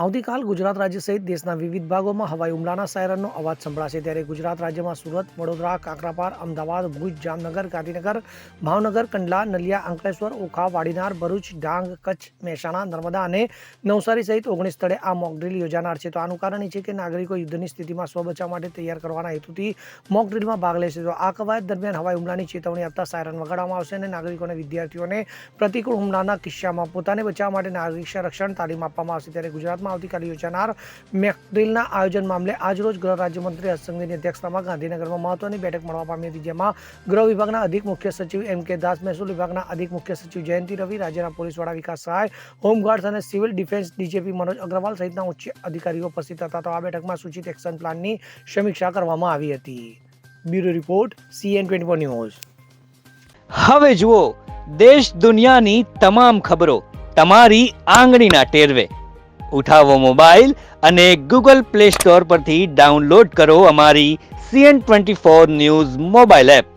આવતીકાલ ગુજરાત રાજ્ય સહિત દેશના વિવિધ ભાગોમાં હવાઈ હુમલાના સાયરનનો અવાજ સંભળાશે ત્યારે ગુજરાત રાજ્યમાં સુરત, વડોદરા, કાકરાપાર, અમદાવાદ, ભુજ, જામનગર, ગાંધીનગર, ભાવનગર, કંડલા, નલિયા, અંકલેશ્વર, ઓખા, વાડીનાર, ભરૂચ, ડાંગ, કચ્છ, મહેસાણા, નર્મદા અને નવસારી સહિત 19 સ્થળે આ મોકડ્રીલ યોજાનાર છે. તો આનું કારણ એ છે કે નાગરિકો યુદ્ધની સ્થિતિમાં સ્વબચાવ માટે તૈયાર કરવાના હેતુથી મોકડ્રીલમાં ભાગ લેશે. તો આ કવાયત દરમિયાન હવાઈ હુમલાની ચેતવણી આપતા સાયરન વગાડવામાં આવશે અને નાગરિકોને વિદ્યાર્થીઓને પ્રતિકૂળ હુમલાના કિસ્સામાં પોતાને બચાવવા માટે નાગરિક સંરક્ષણ તાલીમ આપવામાં આવશે. ત્યારે ગુજરાતમાં આવતીકાલે યોજાનાર મોકડ્રીલના આયોજન મામલે આજરોજ ગૃહ રાજ્યમંત્રી હર્ષ સંઘવીની અધ્યક્ષતામાં ગાંધીનગરમાં મહત્વની બેઠક મળવા પામી હતી, જેમાં ગૃહ વિભાગના અધિક મુખ્ય સચિવ M.K. દાસ, મહેસૂલ વિભાગના અધિક મુખ્ય સચિવ જયંતિ રવિ, રાજ્યના પોલીસ વડા વિકાસ સહાય, હોમગાર્ડ્સ અને civil defence DGP Manoj Agrawal સહિતના ઉચ્ચ અધિકારીઓ ઉપસ્થિત હતા. તો આ બેઠકમાં સૂચિત એક્શન પ્લાનની સમીક્ષા કરવામાં આવી હતી. Bureau report CN24 news. હવે જુઓ દેશ દુનિયાની તમામ ખબરો તમારી આંગળીના ટેરવે. ઉઠાવો મોબાઈલ અને Google Play Store પરથી ડાઉનલોડ કરો અમારી CN24 ન્યૂઝ મોબાઈલ એપ.